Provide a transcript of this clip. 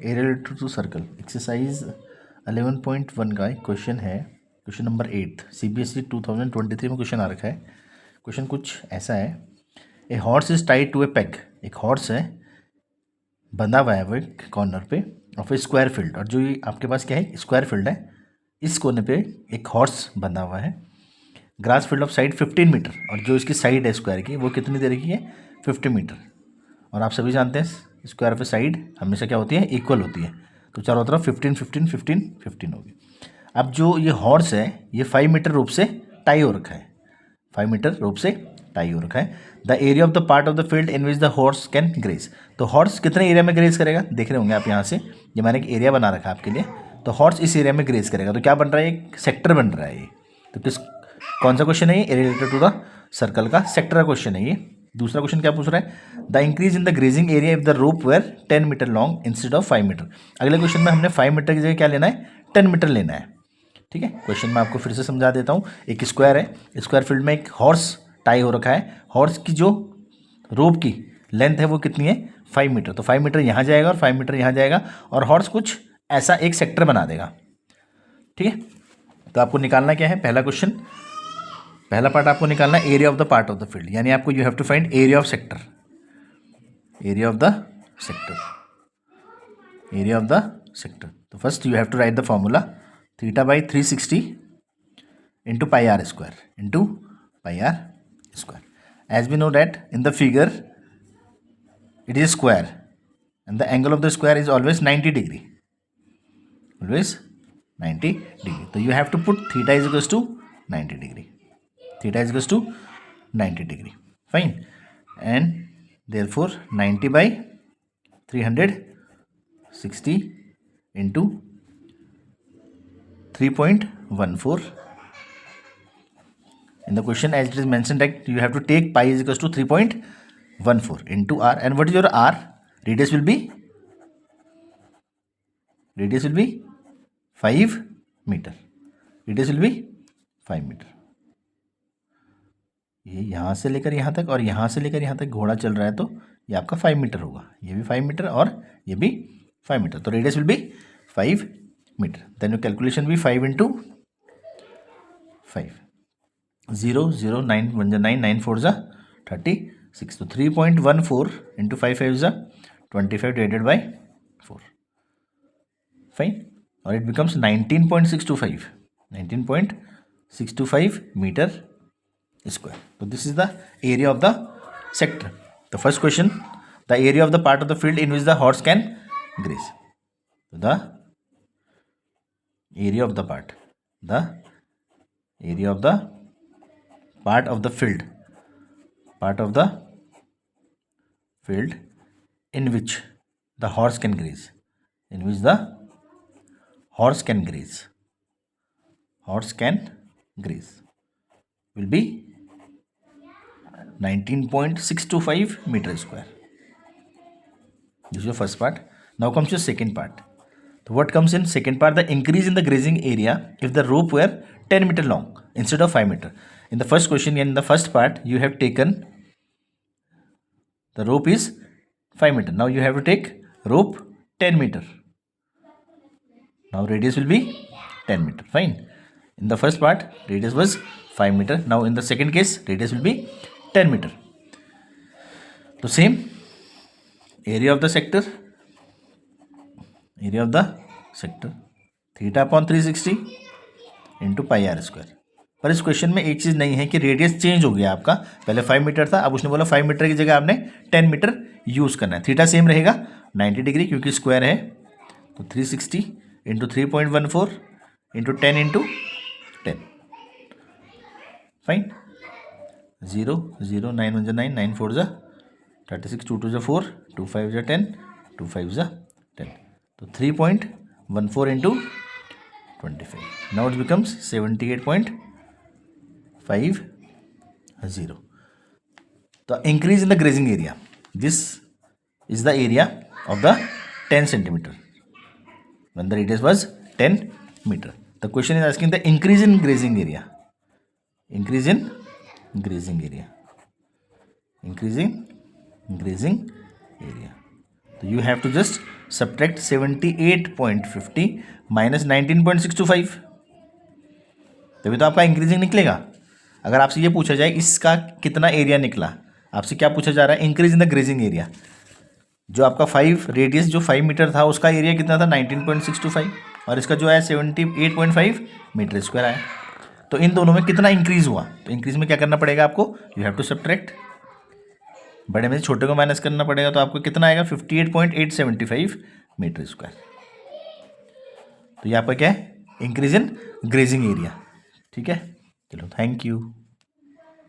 A related to circle exercise 11.1 का एक question है, क्वेश्चन नंबर 8 CBSE 2023 में क्वेश्चन आ रखा है। क्वेश्चन कुछ ऐसा है, a horse is tied to a peg. एक हॉर्स है, बंधा हुआ है वो एक कॉर्नर पे ऑफ ए स्क्वायर फील्ड, और जो ये आपके पास क्या है, स्क्वायर फील्ड है, इस कोने पे एक हॉर्स बंधा हुआ है। Grass field of side 15 metre, और जो इसकी साइड है स्क्वायर की वो कितनी देर की है, 50 मीटर। और आप सभी जानते हैं स्क्वायर ऑफ साइड हमेशा क्या होती है, इक्वल होती है। तो चारों तरफ 15 15 15 15 होगी। अब जो ये हॉर्स है ये 5 मीटर रूप से टाई हो रखा है, 5 मीटर रूप से टाई हो रखा है। The area of the part of the field in which the horse can graze. तो हॉर्स कितने एरिया में ग्रेज करेगा, देख रहे होंगे आप यहाँ से, ये मैंने एक एरिया बना रखा है आपके लिए। तो हॉर्स इस एरिया में ग्रेज करेगा, तो क्या बन रहा है, एक सेक्टर बन रहा है ये। तो किस कौन सा क्वेश्चन है ये, रिलेटेड टू द सर्कल का सेक्टर का क्वेश्चन है ये। दूसरा क्वेश्चन क्या पूछ रहा है, the increase in the grazing area if the rope were 10 metre long instead of 5 metre. अगले क्वेश्चन में हमने 5 मीटर की जगह क्या लेना है, 10 मीटर लेना है। ठीक है, क्वेश्चन मैं आपको फिर से समझा देता हूँ। एक स्क्वायर है, स्क्वायर फील्ड में एक हॉर्स टाई हो रखा है। हॉर्स की जो रोप की लेंथ है वो कितनी है, 5 मीटर। तो 5 मीटर यहाँ जाएगा और 5 मीटर यहाँ जाएगा, और हॉर्स कुछ ऐसा एक सेक्टर बना देगा। ठीक है, तो आपको निकालना क्या है, पहला क्वेश्चन, पहला पार्ट आपको निकालना है area of the part of the field, यानी आपको you have to find area of sector, area of the sector, area of the sector. तो first you have to write the formula, theta by 360 into pi r square, into pi r square. As we know that in the figure it is square and the angle of the square is always 90 degree, always 90 degree. So you have to put theta is equals to 90 degree, theta is equals to 90 degree, fine. And therefore 90 by 360 into 3.14. in the question as it is mentioned that you have to take pi is equals to 3.14 into r, and what is your r, radius will be 5 metre, radius will be 5 metre. ये यहाँ से लेकर यहाँ तक और यहाँ से लेकर यहाँ तक घोड़ा चल रहा है, तो ये आपका 5 मीटर होगा, ये भी 5 मीटर और ये भी 5 मीटर। तो radius will be 5 metre. Then your calculation भी 5 इंटू 5, 0 0 9 1 9 9 4 जा 36। तो 3.14 इंटू 5 5 जा 25 डिवाइडेड बाई 4, फाइन, और इट बिकम्स 19.625, 19.625 मीटर स्क्वायर। तो this is the area of the sector. The first question, the area of the part of the field in which the horse can graze. The area of the part, the area of the part of the field, part of the field in which the horse can graze, in which the horse can graze, horse can graze will be 19.625 meter square. This is your first part. Now comes your second part. So what comes in second part, the increase in the grazing area if the rope were 10 meter long instead of 5 meter. In the first question, in the first part, you have taken the rope is 5 meter. Now you have to take rope 10 meter. Now radius will be 10 meter. Fine. In the first part, radius was 5 meter. Now in the second case, radius will be 10 meter. So same area of the sector, area of the sector, theta upon 360 into pi r square. पर इस question में एक चीज़ नहीं है कि radius change हो गया आपका, पहले 5 मीटर था, अब उसने बोला 5 मीटर की जगह आपने 10 मीटर यूज़ करना है। थीटा सेम रहेगा 90 डिग्री क्योंकि स्क्वायर है, तो 360 इंटू 3.14 इंटू 10 इंटू 10, फाइन, 0 0 9 1 9 9 4 जा 36, 2 2 जा 4, 2 5 जा 10, 2 5 जा 10, तो 3.14 into 25. Now it becomes 78.50. The increase in the grazing area. This is the area of the 10 centimeter when the radius was 10 meter. The question is asking the increase in grazing area. Increase in grazing area. Increasing grazing area. So you have to just subtract 78.50 minus 19.625, तभी तो आपका increasing निकलेगा। अगर आपसे ये पूछा जाए इसका कितना एरिया निकला, आपसे क्या पूछा जा रहा है, increase in the grazing area. जो आपका 5 रेडियस जो 5 मीटर था उसका एरिया कितना था 19.625, और इसका जो है 78.5 मीटर स्क्वायर आया। तो इन दोनों में कितना इंक्रीज हुआ, तो इंक्रीज में क्या करना पड़ेगा आपको, यू हैव टू सब्ट्रैक्ट, बड़े में से छोटे को माइनस करना पड़ेगा, तो आपको कितना आएगा 58.875 मीटर स्क्वायर। तो ये आपका क्या है, इंक्रीज इन ग्रेजिंग एरिया। ठीक है, चलो थैंक यू।